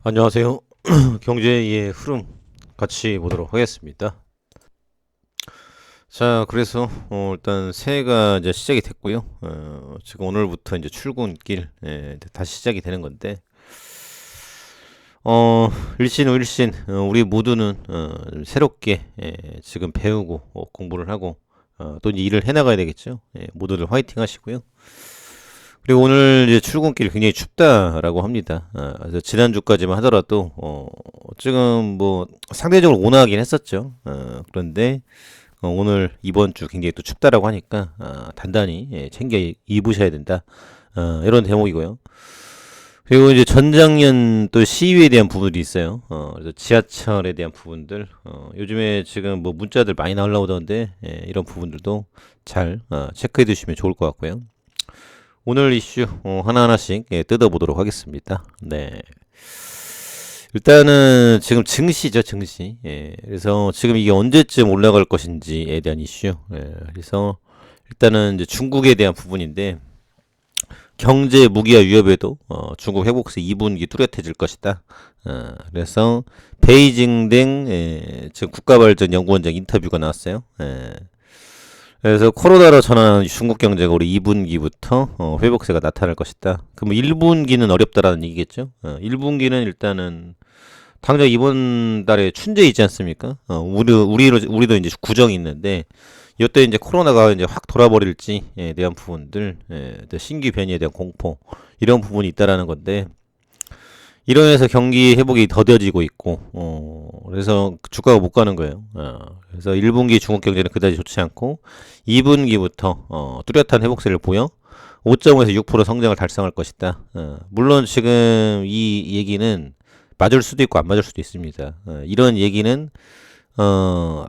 안녕하세요. 경제의 흐름 같이 보도록 하겠습니다. 자, 그래서 일단 새해가 이제 시작이 됐고요. 지금 오늘부터 이제 출근길 이제 다시 시작이 되는 건데, 일신 우리 모두는 좀 새롭게 지금 배우고 공부를 하고 또 이제 일을 해나가야 되겠죠. 모두들 화이팅 하시고요. 그리고 오늘 이제 출근길 굉장히 춥다라고 합니다. 그래서 지난주까지만 하더라도 지금 뭐 상대적으로 온화하긴 했었죠. 그런데 오늘 이번 주 굉장히 또 춥다라고 하니까 단단히 챙겨 입으셔야 된다. 이런 대목이고요. 그리고 이제 전작년 또 시위에 대한 부분들이 있어요. 그래서 지하철에 대한 부분들, 요즘에 지금 뭐 문자들 많이 나오던데 이런 부분들도 잘 체크해 두시면 좋을 것 같고요. 오늘 이슈 하나하나씩 뜯어보도록 하겠습니다. 네. 일단은 지금 증시죠, 증시. 그래서 지금 이게 언제쯤 올라갈 것인지에 대한 이슈. 그래서 일단은 이제 중국에 대한 부분인데 경제 무기화 위협에도 중국 회복세 2분기 뚜렷해질 것이다. 그래서 베이징 등 지금 국가발전연구원장 인터뷰가 나왔어요. 그래서 코로나로 전환한 중국 경제가 우리 2분기부터 회복세가 나타날 것이다. 그럼 1분기는 어렵다라는 얘기겠죠? 1분기는 일단은 당장 이번 달에 춘제 있지 않습니까? 우리도 이제 구정이 있는데 이때 이제 코로나가 이제 확 돌아버릴지에 대한 부분들, 또 신규 변이에 대한 공포 이런 부분이 있다라는 건데 이러면서 경기 회복이 더뎌지고 있고, 그래서 주가가 못 가는 거예요. 그래서 1분기 중국 경제는 그다지 좋지 않고, 2분기부터, 뚜렷한 회복세를 보여 5.5에서 6% 성장을 달성할 것이다. 물론 지금 이 얘기는 맞을 수도 있고 안 맞을 수도 있습니다. 이런 얘기는,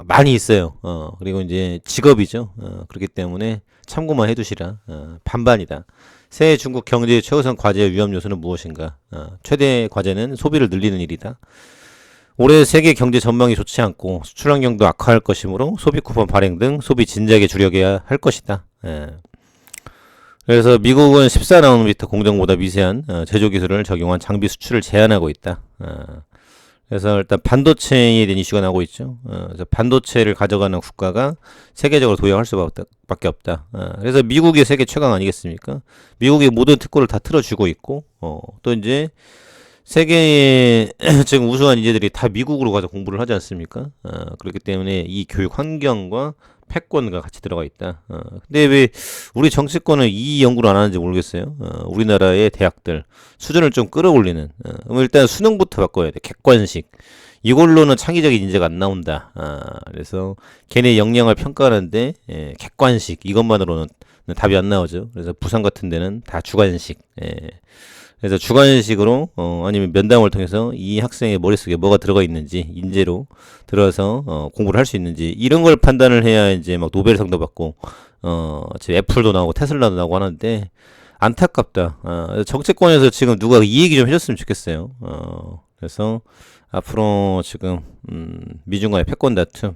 많이 있어요. 그리고 이제 직업이죠. 그렇기 때문에 참고만 해두시라. 반반이다. 새해 중국 경제의 최우선 과제와 위험 요소는 무엇인가? 최대 과제는 소비를 늘리는 일이다. 올해 세계 경제 전망이 좋지 않고 수출 환경도 악화할 것이므로 소비 쿠폰 발행 등 소비 진작에 줄여야 할 것이다. 그래서 미국은 14나노미터 공정보다 미세한 제조 기술을 적용한 장비 수출을 제한하고 있다. 그래서 일단 반도체에 대한 이슈가 나오고 있죠. 그래서 반도체를 가져가는 국가가 세계적으로 도약할 수밖에 없다. 그래서 미국이 세계 최강 아니겠습니까? 미국이 모든 특구를 다 틀어주고 있고, 또 이제 세계의 지금 우수한 인재들이 다 미국으로 가서 공부를 하지 않습니까? 그렇기 때문에 이 교육 환경과 패권과 같이 들어가 있다. 근데 왜 우리 정치권은 이 연구를 안 하는지 모르겠어요. 우리나라의 대학들 수준을 좀 끌어올리는. 일단 수능부터 바꿔야 돼. 객관식. 이걸로는 창의적인 인재가 안 나온다. 그래서 걔네 역량을 평가하는데 객관식 이것만으로는 답이 안 나오죠. 그래서 부산 같은 데는 다 주관식. 그래서 주관식으로 아니면 면담을 통해서 이 학생의 머릿속에 뭐가 들어가 있는지 인재로 들어서 공부를 할 수 있는지 이런 걸 판단을 해야 이제 막 노벨상도 받고 지금 애플도 나오고 테슬라도 나오고 하는데 안타깝다. 정치권에서 지금 누가 이 얘기 좀 해줬으면 좋겠어요. 그래서 앞으로 지금 미중 간의 패권 다툼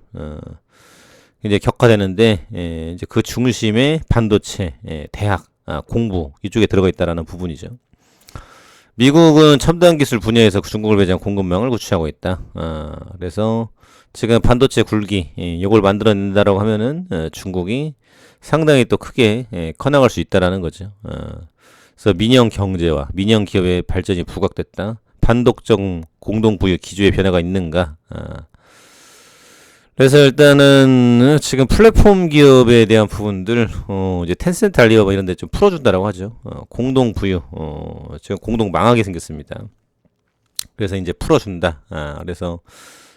이제 격화되는데 이제 그 중심에 반도체, 대학, 공부 이쪽에 들어가 있다라는 부분이죠. 미국은 첨단 기술 분야에서 중국을 배제한 공급망을 구축하고 있다. 그래서 지금 반도체 굴기 이걸 만들어낸다라고 하면은 중국이 상당히 또 크게 커나갈 수 있다라는 거죠. 그래서 민영 경제와 민영 기업의 발전이 부각됐다. 반독적 공동 부유 기조의 변화가 있는가? 그래서 일단은 지금 플랫폼 기업에 대한 부분들 이제 텐센트 알리바바 이런 데 좀 풀어준다라고 하죠. 공동 부유 지금 공동 망하게 생겼습니다. 그래서 이제 풀어준다. 그래서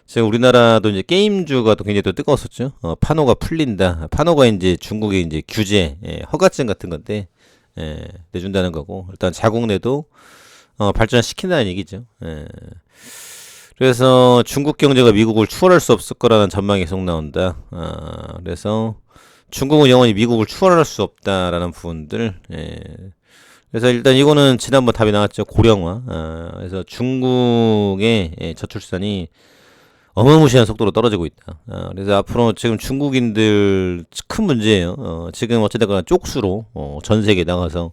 지금 우리나라도 이제 게임주가 또 굉장히 또 뜨거웠었죠. 파노가 풀린다. 파노가 이제 중국의 이제 규제 허가증 같은 건데 내준다는 거고 일단 자국 내도 발전시킨다는 얘기죠. 그래서 중국 경제가 미국을 추월할 수 없을 거라는 전망이 계속 나온다. 그래서 중국은 영원히 미국을 추월할 수 없다라는 부분들. 그래서 일단 이거는 지난번 답이 나왔죠. 고령화. 그래서 중국의 저출산이 어마무시한 속도로 떨어지고 있다. 그래서 앞으로 지금 중국인들 큰 문제예요. 지금 어찌됐거나 쪽수로 전 세계에 나가서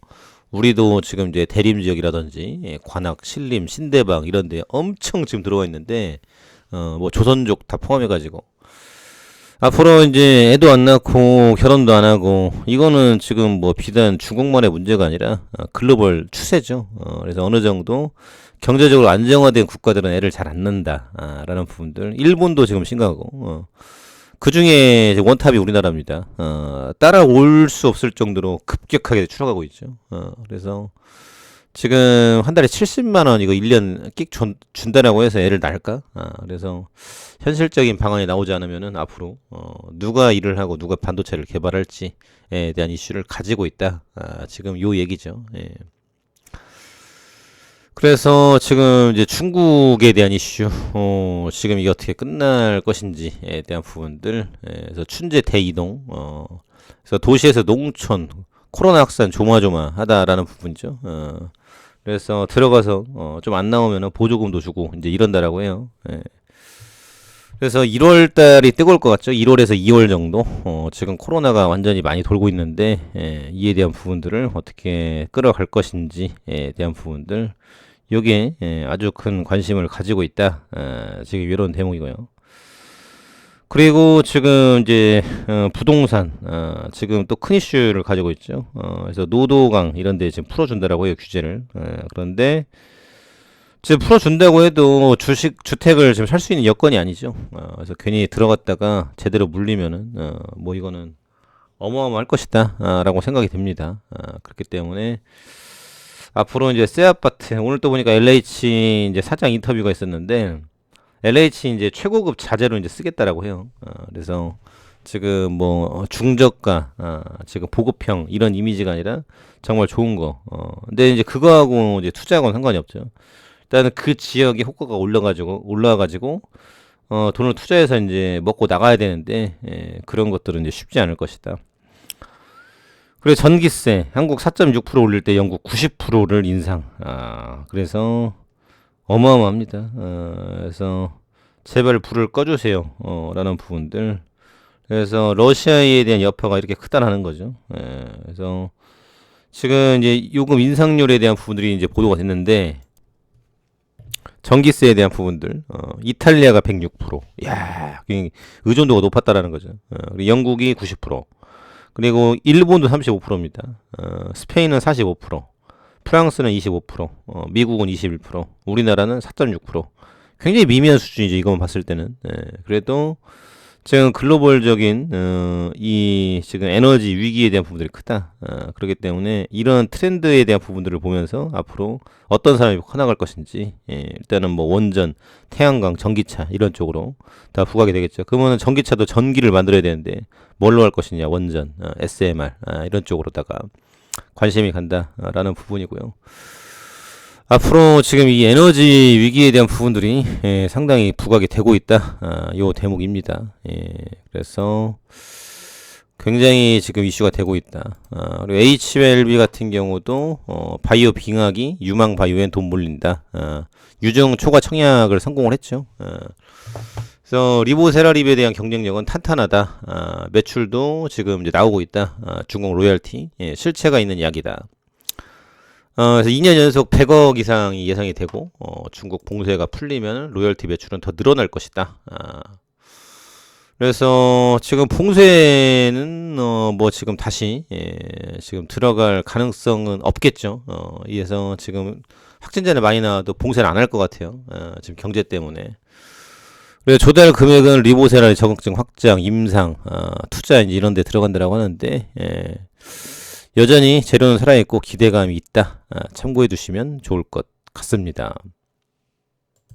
우리도 지금 이제 대림 지역이라든지 관악, 신림, 신대방 이런 데 엄청 지금 들어와 있는데 뭐 조선족 다 포함해가지고 앞으로 이제 애도 안 낳고 결혼도 안 하고 이거는 지금 뭐 비단 중국만의 문제가 아니라 글로벌 추세죠. 그래서 어느 정도 경제적으로 안정화된 국가들은 애를 잘 안 낳는다라는 부분들. 일본도 지금 심각하고 그 중에 원탑이 우리나라입니다. 따라올 수 없을 정도로 급격하게 추락하고 있죠. 그래서 지금 한 달에 70만 원 이거 1년 끽 준다라고 해서 애를 낳을까? 그래서 현실적인 방안이 나오지 않으면은 앞으로 누가 일을 하고 누가 반도체를 개발할지에 대한 이슈를 가지고 있다. 지금 요 얘기죠. 예. 그래서 지금 이제 중국에 대한 이슈, 지금 이게 어떻게 끝날 것인지에 대한 부분들, 그래서 춘제 대이동, 그래서 도시에서 농촌, 코로나 확산 조마조마하다라는 부분이죠. 그래서 들어가서 좀 안 나오면 보조금도 주고 이제 이런다라고 해요. 예. 그래서 1월 달이 뜨거울 것 같죠. 1월에서 2월 정도. 지금 코로나가 완전히 많이 돌고 있는데 이에 대한 부분들을 어떻게 끌어갈 것인지에 대한 부분들. 요게 아주 큰 관심을 가지고 있다. 지금 이런 대목이고요. 그리고 지금 이제 부동산 지금 또 큰 이슈를 가지고 있죠. 그래서 노도강 이런 데 지금 풀어준다라고 해요, 규제를. 그런데 지금 풀어준다고 해도 주택을 지금 살 수 있는 여건이 아니죠. 그래서 괜히 들어갔다가 제대로 물리면은 뭐 이거는 어마어마할 것이다 라고 생각이 됩니다. 그렇기 때문에 앞으로 이제 새 아파트, 오늘 또 보니까 LH 이제 사장 인터뷰가 있었는데 LH 이제 최고급 자재로 이제 쓰겠다라고 해요. 그래서 지금 뭐 중저가, 지금 보급형 이런 이미지가 아니라 정말 좋은 거. 근데 이제 그거하고 이제 투자하고는 상관이 없죠. 일단은 그 지역의 호가가 올라가지고 돈을 투자해서 이제 먹고 나가야 되는데 그런 것들은 이제 쉽지 않을 것이다. 그리고 전기세 한국 4.6% 올릴 때 영국 90%를 인상. 그래서 어마어마합니다. 그래서 제발 불을 꺼주세요. 라는 부분들. 그래서 러시아에 대한 여파가 이렇게 크다라는 거죠. 그래서 지금 이제 요금 인상률에 대한 부분들이 이제 보도가 됐는데 전기세에 대한 부분들, 이탈리아가 106%, 야, 의존도가 높았다라는 거죠. 그리고 영국이 90%, 그리고 일본도 35%입니다. 스페인은 45%, 프랑스는 25%, 미국은 21%, 우리나라는 4.6%. 굉장히 미미한 수준이죠. 이것만 봤을 때는. 그래도 지금 글로벌적인 이 지금 에너지 위기에 대한 부분들이 크다. 그렇기 때문에 이런 트렌드에 대한 부분들을 보면서 앞으로 어떤 사람이 커나갈 것인지 일단은 뭐 원전, 태양광, 전기차 이런 쪽으로 다 부각이 되겠죠. 그러면 전기차도 전기를 만들어야 되는데 뭘로 할 것이냐, 원전, SMR 이런 쪽으로다가 관심이 간다라는 부분이고요. 앞으로 지금 이 에너지 위기에 대한 부분들이 상당히 부각이 되고 있다. 요 대목입니다. 그래서 굉장히 지금 이슈가 되고 있다. 그리고 HLB 같은 경우도 바이오 빙하기 유망 바이오엔 돈 몰린다. 유증 초과 청약을 성공을 했죠. 그래서 리보세라립에 대한 경쟁력은 탄탄하다. 매출도 지금 이제 나오고 있다. 중국 로열티 실체가 있는 이야기다. 그래서 2년 연속 100억 이상이 예상이 되고 중국 봉쇄가 풀리면 로열티 매출은 더 늘어날 것이다. 그래서 지금 봉쇄는 뭐 지금 다시 지금 들어갈 가능성은 없겠죠. 이에서 지금 확진자는 많이 나와도 봉쇄는 안 할 것 같아요. 지금 경제 때문에. 그래서 조달 금액은 리보세라의 적응증 확장, 임상, 투자 이런 데 들어간다라고 하는데 여전히 재료는 살아있고 기대감이 있다. 참고해 두시면 좋을 것 같습니다.